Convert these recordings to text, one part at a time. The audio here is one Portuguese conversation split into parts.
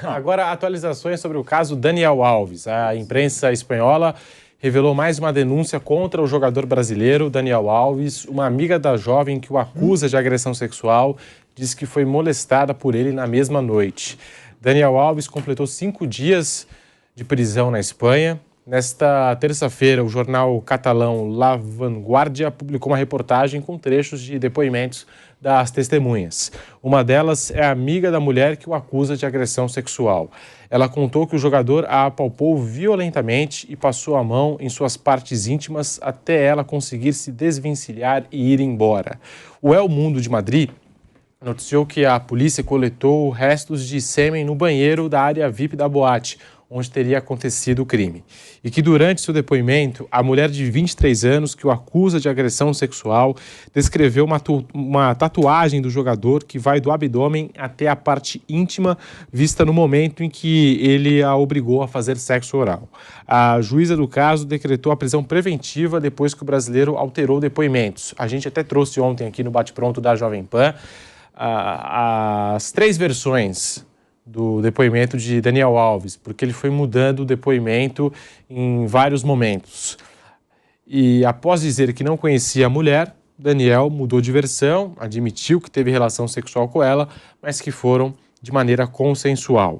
Agora, atualizações sobre o caso Daniel Alves. A imprensa espanhola revelou mais uma denúncia contra o jogador brasileiro Daniel Alves. Uma amiga da jovem que o acusa de agressão sexual diz que foi molestada por ele na mesma noite. Daniel Alves completou 5 dias de prisão na Espanha. Nesta terça-feira, o jornal catalão La Vanguardia publicou uma reportagem com trechos de depoimentos das testemunhas. Uma delas é a amiga da mulher que o acusa de agressão sexual. Ela contou que o jogador a apalpou violentamente e passou a mão em suas partes íntimas até ela conseguir se desvencilhar e ir embora. O El Mundo de Madrid noticiou que a polícia coletou restos de sêmen no banheiro da área VIP da boate, onde teria acontecido o crime. E que durante seu depoimento, a mulher de 23 anos que o acusa de agressão sexual descreveu uma tatuagem do jogador que vai do abdômen até a parte íntima, vista no momento em que ele a obrigou a fazer sexo oral. A juíza do caso decretou a prisão preventiva depois que o brasileiro alterou depoimentos. A gente até trouxe ontem aqui no Bate-Pronto da Jovem Pan as 3 versões do depoimento de Daniel Alves, porque ele foi mudando o depoimento em vários momentos. E após dizer que não conhecia a mulher, Daniel mudou de versão, admitiu que teve relação sexual com ela, mas que foram de maneira consensual.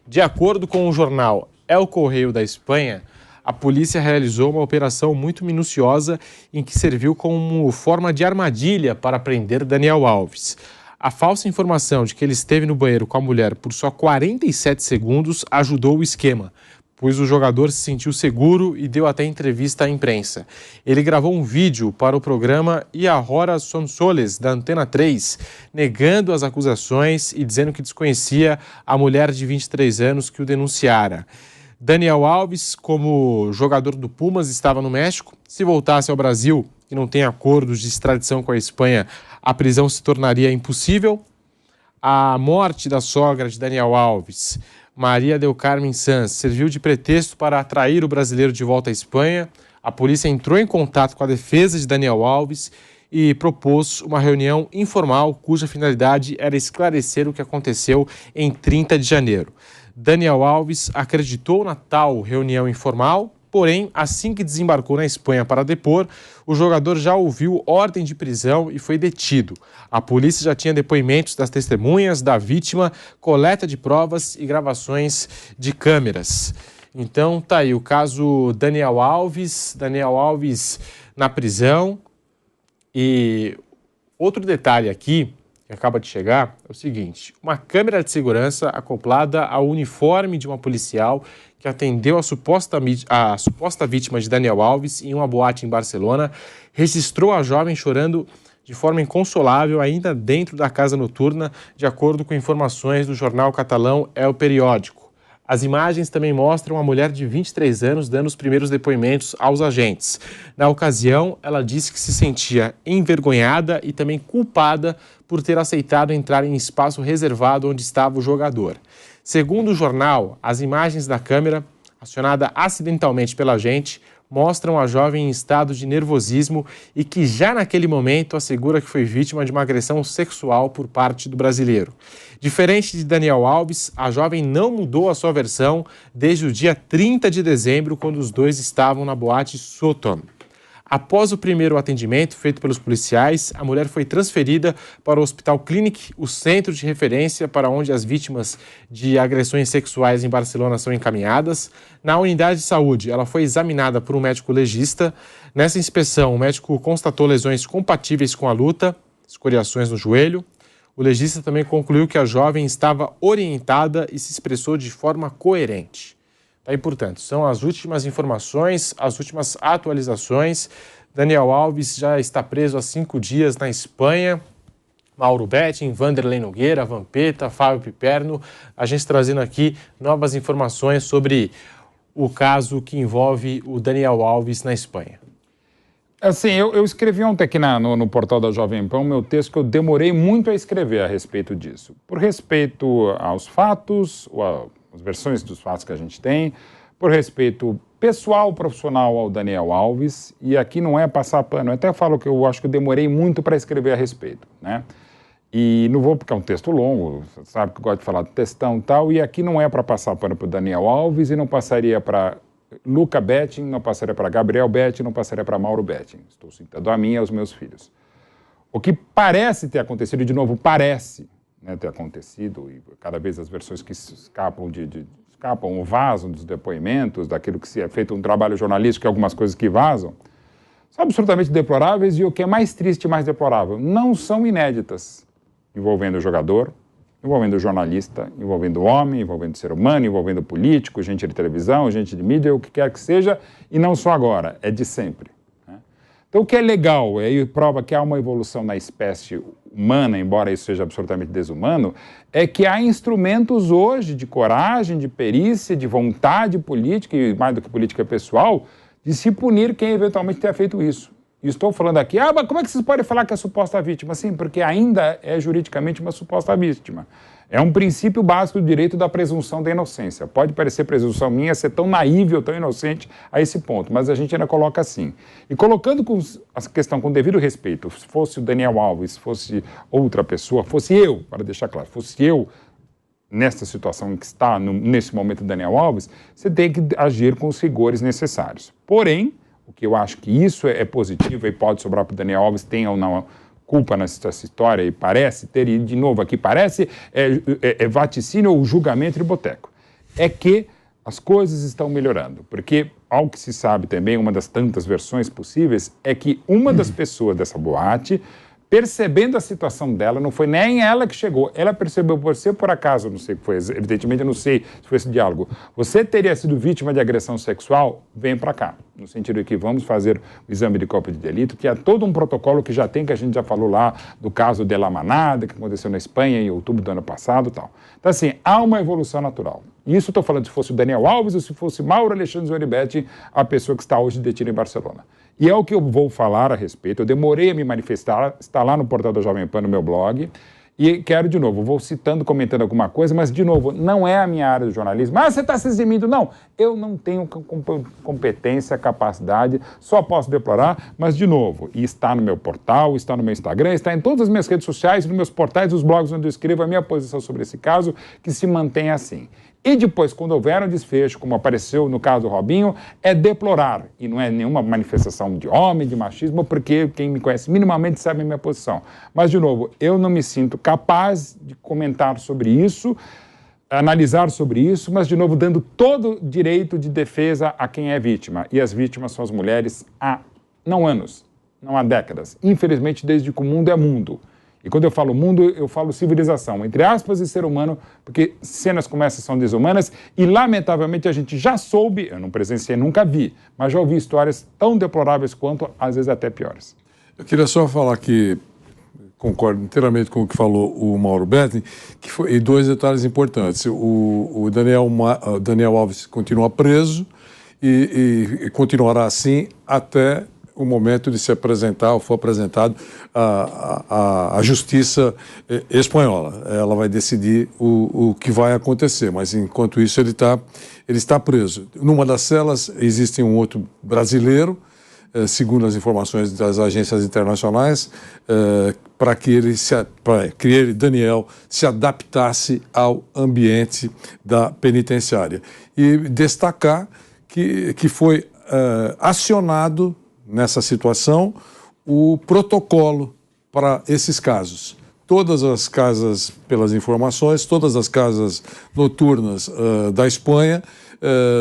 De acordo com o jornal El Correio da Espanha, a polícia realizou uma operação muito minuciosa em que serviu como forma de armadilha para prender Daniel Alves. A falsa informação de que ele esteve no banheiro com a mulher por só 47 segundos ajudou o esquema, pois o jogador se sentiu seguro e deu até entrevista à imprensa. Ele gravou um vídeo para o programa Y Ahora Son Soles, da Antena 3, negando as acusações e dizendo que desconhecia a mulher de 23 anos que o denunciara. Daniel Alves, como jogador do Pumas, estava no México. Se voltasse ao Brasil, que não tem acordos de extradição com a Espanha, a prisão se tornaria impossível. A morte da sogra de Daniel Alves, Maria del Carmen Sanz, serviu de pretexto para atrair o brasileiro de volta à Espanha. A polícia entrou em contato com a defesa de Daniel Alves e propôs uma reunião informal cuja finalidade era esclarecer o que aconteceu em 30 de janeiro. Daniel Alves acreditou na tal reunião informal, porém, assim que desembarcou na Espanha para depor, o jogador já ouviu ordem de prisão e foi detido. A polícia já tinha depoimentos das testemunhas, da vítima, coleta de provas e gravações de câmeras. Então, tá aí o caso Daniel Alves na prisão. E outro detalhe aqui, que acaba de chegar, é o seguinte: uma câmera de segurança acoplada ao uniforme de uma policial que atendeu a suposta vítima de Daniel Alves em uma boate em Barcelona, registrou a jovem chorando de forma inconsolável ainda dentro da casa noturna, de acordo com informações do jornal catalão El Periódico. As imagens também mostram a mulher de 23 anos dando os primeiros depoimentos aos agentes. Na ocasião, ela disse que se sentia envergonhada e também culpada por ter aceitado entrar em espaço reservado onde estava o jogador. Segundo o jornal, as imagens da câmera, acionada acidentalmente pela agente, mostram a jovem em estado de nervosismo e que já naquele momento assegura que foi vítima de uma agressão sexual por parte do brasileiro. Diferente de Daniel Alves, a jovem não mudou a sua versão desde o dia 30 de dezembro, quando os dois estavam na boate Sotom. Após o primeiro atendimento feito pelos policiais, a mulher foi transferida para o Hospital Clínic, o centro de referência para onde as vítimas de agressões sexuais em Barcelona são encaminhadas. Na unidade de saúde, ela foi examinada por um médico legista. Nessa inspeção, o médico constatou lesões compatíveis com a luta, escoriações no joelho. O legista também concluiu que a jovem estava orientada e se expressou de forma coerente. Aí, portanto, são as últimas informações, as últimas atualizações. Daniel Alves já está preso há 5 dias na Espanha. Mauro Betting, Vanderlei Nogueira, Vampeta, Fábio Piperno. A gente trazendo aqui novas informações sobre o caso que envolve o Daniel Alves na Espanha. Assim, eu escrevi ontem aqui no portal da Jovem Pan o meu texto que eu demorei muito a escrever a respeito disso. Por respeito aos fatos, as versões dos fatos que a gente tem, por respeito pessoal, profissional ao Daniel Alves, e aqui não é passar pano, eu até falo que eu acho que eu demorei muito para escrever a respeito, né? E não vou porque é um texto longo, sabe que eu gosto de falar do textão e tal, e aqui não é para passar pano para o Daniel Alves e não passaria para Luca Betting, não passaria para Gabriel Betting, não passaria para Mauro Betting. Estou citando a mim e aos meus filhos. O que parece ter acontecido, e de novo, parece, né, ter acontecido, e cada vez as versões que escapam ou vazam dos depoimentos, daquilo que se é feito um trabalho jornalístico, algumas coisas que vazam, são absolutamente deploráveis, e o que é mais triste e mais deplorável, não são inéditas, envolvendo o jogador, envolvendo o jornalista, envolvendo o homem, envolvendo o ser humano, envolvendo o político, gente de televisão, gente de mídia, o que quer que seja, e não só agora, é de sempre. Então, o que é legal, e aí prova que há uma evolução na espécie humana, embora isso seja absolutamente desumano, é que há instrumentos hoje de coragem, de perícia, de vontade política, e mais do que política pessoal, de se punir quem eventualmente tenha feito isso. E estou falando aqui, mas como é que vocês podem falar que é suposta vítima? Sim, porque ainda é juridicamente uma suposta vítima. É um princípio básico do direito da presunção da inocência. Pode parecer presunção minha ser tão naíve ou tão inocente a esse ponto, mas a gente ainda coloca assim. E colocando a questão com devido respeito, se fosse o Daniel Alves, fosse outra pessoa, fosse eu, para deixar claro, fosse eu nesta situação em que está, nesse momento o Daniel Alves, você tem que agir com os rigores necessários. Porém, o que eu acho que isso é positivo e pode sobrar para o Daniel Alves, tem ou não culpa nessa história, e parece ter, e de novo aqui parece, vaticínio ou julgamento de boteco, é que as coisas estão melhorando, porque, ao que se sabe também, uma das tantas versões possíveis é que uma das pessoas dessa boate, percebendo a situação dela, não foi nem ela que chegou, ela percebeu, você por acaso, não sei o que foi, evidentemente eu não sei se foi esse diálogo, você teria sido vítima de agressão sexual, vem para cá, no sentido de que vamos fazer o exame de corpo de delito, que é todo um protocolo que já tem, que a gente já falou lá, do caso de La Manada, que aconteceu na Espanha em outubro do ano passado e tal. Então assim, há uma evolução natural. E isso estou falando se fosse o Daniel Alves ou se fosse Mauro Alexandre Zoribetti, a pessoa que está hoje detida em Barcelona. E é o que eu vou falar a respeito. Eu demorei a me manifestar, está lá no portal da Jovem Pan, no meu blog, e quero de novo, vou citando, comentando alguma coisa, mas de novo, não é a minha área do jornalismo. Você está se eximindo. Não, eu não tenho competência, capacidade, só posso deplorar, mas de novo, e está no meu portal, está no meu Instagram, está em todas as minhas redes sociais, nos meus portais, nos blogs onde eu escrevo a minha posição sobre esse caso, que se mantém assim. E depois, quando houver um desfecho, como apareceu no caso do Robinho, é deplorar. E não é nenhuma manifestação de homem, de machismo, porque quem me conhece minimamente sabe a minha posição. Mas, de novo, eu não me sinto capaz de comentar sobre isso, analisar sobre isso, mas, de novo, dando todo o direito de defesa a quem é vítima. E as vítimas são as mulheres há, não anos, não há décadas. Infelizmente, desde que o mundo é mundo. E quando eu falo mundo, eu falo civilização, entre aspas, e ser humano, porque cenas como essas são desumanas e, lamentavelmente, a gente já soube, eu não presenciei, nunca vi, mas já ouvi histórias tão deploráveis quanto, às vezes, até piores. Eu queria só falar que concordo inteiramente com o que falou o Mauro Betting, e dois detalhes importantes. O Daniel Alves continua preso e continuará assim até o momento de se apresentar, ou for apresentado à Justiça espanhola. Ela vai decidir o que vai acontecer, mas enquanto isso ele está preso. Numa das celas existe um outro brasileiro, segundo as informações das agências internacionais, para que ele, Daniel, se adaptasse ao ambiente da penitenciária. E destacar que foi acionado nessa situação o protocolo para esses casos. Todas as casas, pelas informações, todas as casas noturnas da Espanha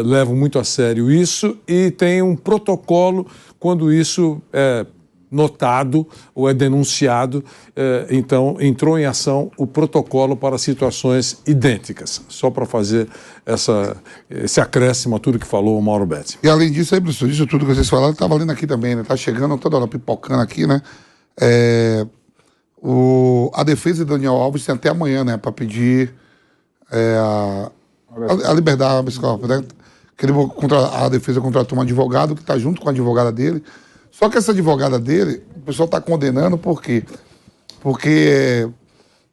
levam muito a sério isso e tem um protocolo quando isso é notado ou é denunciado, então entrou em ação o protocolo para situações idênticas, só para fazer esse acréscimo a tudo que falou o Mauro Betting. E além disso, aí, professor, isso tudo que vocês falaram, está valendo aqui também, né? Está chegando toda hora pipocando aqui, né? A defesa de Daniel Alves tem até amanhã, né? Para pedir a liberdade do habeas corpus, né? Que a defesa contratou um advogado que está junto com a advogada dele. Só que essa advogada dele, o pessoal está condenando por quê? Porque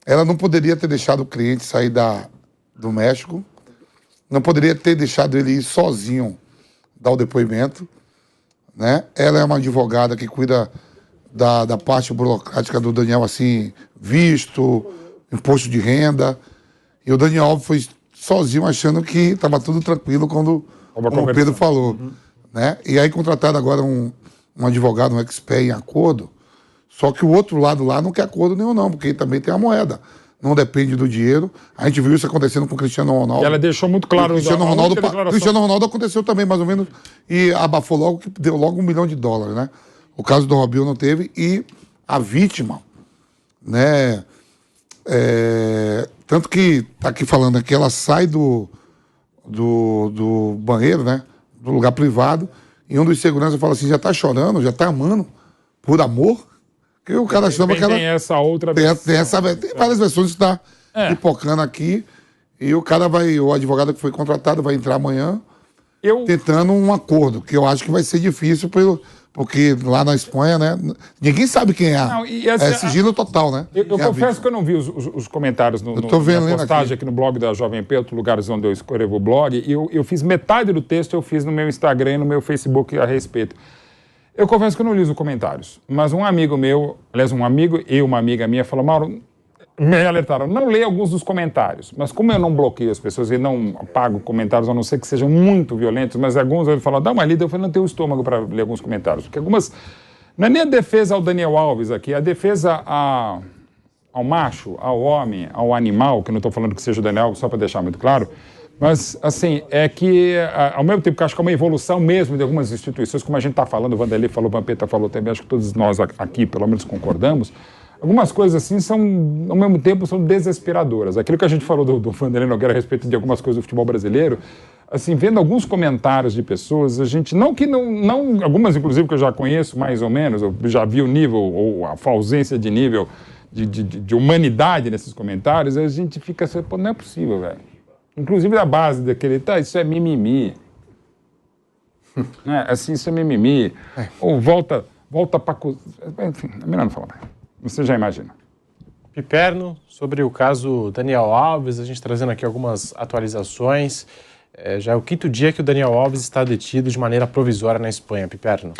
ela não poderia ter deixado o cliente sair do México, não poderia ter deixado ele ir sozinho dar o depoimento, né? Ela é uma advogada que cuida da parte burocrática do Daniel, assim, visto, imposto de renda. E o Daniel Alves foi sozinho achando que estava tudo tranquilo como o Pedro falou. Né? E aí contrataram agora um advogado, um expert em acordo, só que o outro lado lá não quer acordo nenhum não, porque também tem a moeda. Não depende do dinheiro. A gente viu isso acontecendo com o Cristiano Ronaldo. E ela deixou muito claro... Cristiano Ronaldo aconteceu também, mais ou menos, e abafou logo, que deu logo $1 milhão, né? O caso do Robinho não teve, e a vítima, né? Tanto que tá aqui falando que ela sai do banheiro, né? Do lugar privado, e um dos seguranças fala assim, já tá chorando, já tá amando, por amor? Que o cara chama que ela... Tem essa outra versão. Tem várias versões que está pipocando aqui, e o advogado que foi contratado vai entrar amanhã tentando um acordo, que eu acho que vai ser difícil, porque lá na Espanha, né, ninguém sabe quem é. Não, é sigilo total, né? Eu confesso que eu não vi os comentários na postagem aqui no blog da Jovem Pan, outros lugares onde eu escrevo o blog, e eu fiz metade do texto, eu fiz no meu Instagram e no meu Facebook a respeito. Eu confesso que eu não li os comentários, mas um amigo meu, aliás, um amigo e uma amiga minha falaram, Mauro, me alertaram, não leia alguns dos comentários, mas como eu não bloqueio as pessoas e não apago comentários, a não ser que sejam muito violentos, mas alguns eu falo, dá uma lida, eu falei, não tenho estômago para ler alguns comentários, porque algumas, não é nem a defesa ao Daniel Alves aqui, a defesa ao macho, ao homem, ao animal, que eu não estou falando que seja o Daniel Alves, só para deixar muito claro, mas, assim, é que, ao mesmo tempo que acho que é uma evolução mesmo de algumas instituições, como a gente está falando, o Vanderlei falou, o Vampeta falou também, acho que todos nós aqui, pelo menos, concordamos, algumas coisas assim são, ao mesmo tempo, são desesperadoras. Aquilo que a gente falou do Vanderlei Nogueira a respeito de algumas coisas do futebol brasileiro, assim, vendo alguns comentários de pessoas, a gente, não, algumas inclusive que eu já conheço mais ou menos, eu já vi o nível, ou a ausência de nível de humanidade nesses comentários, a gente fica assim, pô, não é possível, velho. Inclusive da base daquele, isso é mimimi. Assim, isso é mimimi. Ou volta para... Enfim, é melhor não falar mais. Você já imagina. Piperno, sobre o caso Daniel Alves, a gente trazendo aqui algumas atualizações. Já é o 5º dia que o Daniel Alves está detido de maneira provisória na Espanha. Piperno.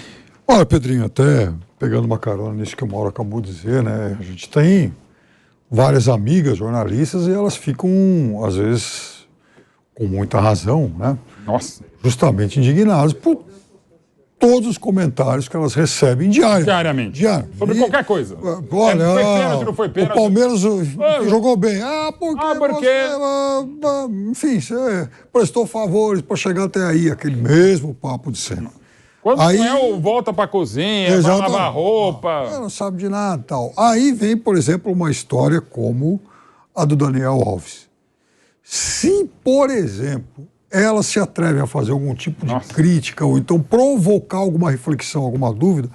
Olha, Pedrinho, até pegando uma carona nisso que o Mauro acabou de dizer, né? A gente tem várias amigas jornalistas e elas ficam, às vezes, com muita razão, né? Nossa. Justamente indignadas por todos os comentários que elas recebem diariamente. Sobre qualquer coisa. Olha, foi pênalti, não foi pênalti. O Palmeiras jogou bem. Porque enfim, você prestou favores para chegar até aí, aquele mesmo papo de sempre. Quando aí, não é o volta para a cozinha, vai lavar roupa. Não sabe de nada e tal. Aí vem, por exemplo, uma história como a do Daniel Alves. Se, por exemplo, ela se atreve a fazer algum tipo de crítica ou então provocar alguma reflexão, alguma dúvida,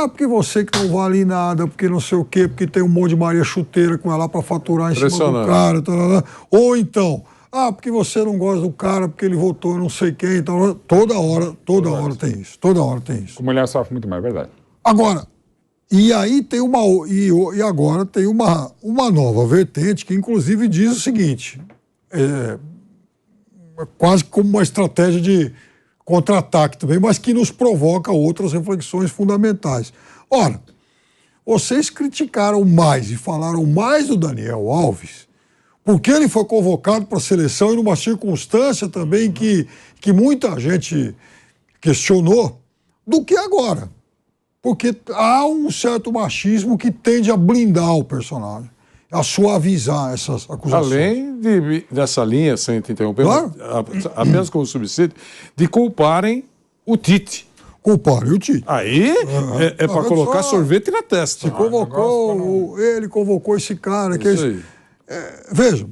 porque você que não vale nada, porque não sei o quê, porque tem um monte de Maria Chuteira com ela para faturar em cima do cara, ou então, porque você não gosta do cara, porque ele votou não sei quem, então, toda hora tem isso, toda hora tem isso. A mulher sofre muito mais, é verdade. Agora, e aí tem e agora tem uma nova vertente que inclusive diz o seguinte, quase como uma estratégia de contra-ataque também, mas que nos provoca outras reflexões fundamentais. Ora, vocês criticaram mais e falaram mais do Daniel Alves, porque ele foi convocado para a seleção e numa circunstância também que muita gente questionou, do que agora. Porque há um certo machismo que tende a blindar o personagem, a suavizar essas acusações. Além dessa linha, sem te interromper, claro, apenas como subsídio, de culparem o Tite. Culparem o Tite. Aí é para colocar sorvete na testa. Ele convocou esse cara. Vejam,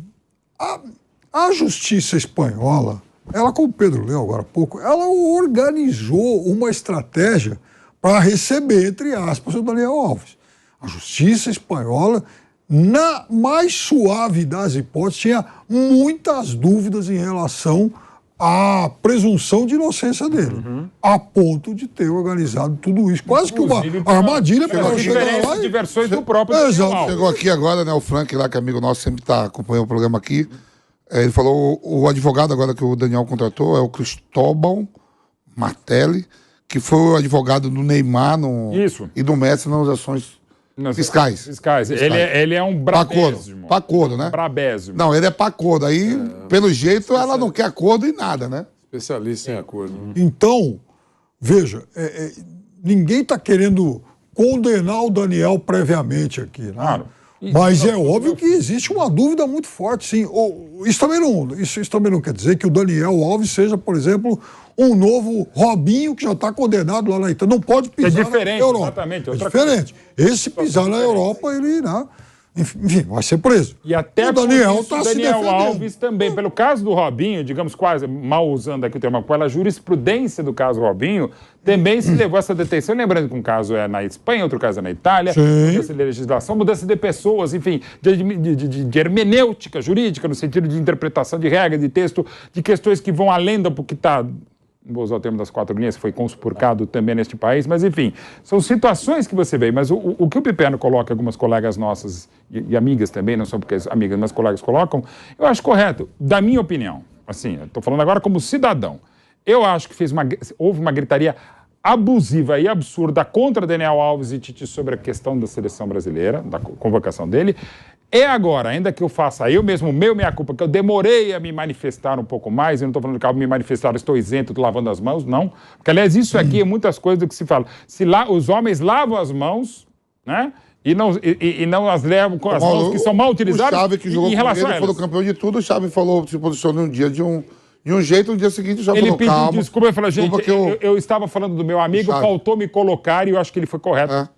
a justiça espanhola, ela, como o Pedro leu agora há pouco, ela organizou uma estratégia para receber, entre aspas, o Daniel Alves. A justiça espanhola, na mais suave das hipóteses, tinha muitas dúvidas em relação à presunção de inocência dele, a ponto de ter organizado tudo isso. Quase que uma armadilha para chegar lá. De versões do próprio Exato. Chegou aqui agora, né, o Frank lá, que é amigo nosso, sempre acompanhando o programa aqui. Ele falou, o advogado agora que o Daniel contratou é o Cristóbal Martelli, que foi o advogado do Neymar Isso. e do Messi nas ações fiscais. Ele é um brabésimo. Pacodo, né? Brabésimo. Não, ele é pacodo. Aí, pelo jeito, ela não quer acordo em nada, né? Especialista em acordo. Então, veja, ninguém está querendo condenar o Daniel previamente aqui, né? Claro. Mas é óbvio que existe uma dúvida muito forte, sim. Isso também não quer dizer que o Daniel Alves seja, por exemplo, um novo Robinho que já está condenado lá na Itália. Não pode pisar na Europa. Exatamente. É diferente. Esse pisar na Europa, ele irá... Enfim, vai ser preso. E até o Daniel está se Daniel defendendo. Alves também. Pelo caso do Robinho, digamos quase, mal usando aqui o termo, pela jurisprudência do caso Robinho, também se levou essa detenção. Lembrando que um caso é na Espanha, outro caso é na Itália. Sim. Mudança de legislação, mudança de pessoas, enfim, de hermenêutica jurídica, no sentido de interpretação de regras, de texto, de questões que vão além do que está... Não vou usar o termo das 4 linhas, foi conspurcado também neste país, mas enfim, são situações que você vê. Mas o que o Piperno coloca, algumas colegas nossas e amigas também, não são porque as amigas, mas colegas colocam, eu acho correto, da minha opinião. Assim, eu estou falando agora como cidadão. Eu acho que houve uma gritaria abusiva e absurda contra Daniel Alves e Tite sobre a questão da seleção brasileira, da convocação dele. E agora, ainda que eu faça eu mesmo, minha culpa, que eu demorei a me manifestar um pouco mais, eu não estou falando que ao me manifestar estou isento, estou lavando as mãos, não. Porque, aliás, isso aqui é muitas coisas do que se fala. Os homens lavam as mãos, né? E não as levam com as mãos que são mal utilizadas. O Xavi que jogou em relação com ele, foi o campeão de tudo, o Xavi falou, se posicionou um dia de um jeito, no dia seguinte o Xavi falou, pediu calma. Desculpa, ele falou, gente, eu estava falando do meu amigo, Xavi. faltou me colocar e eu acho que ele foi correto.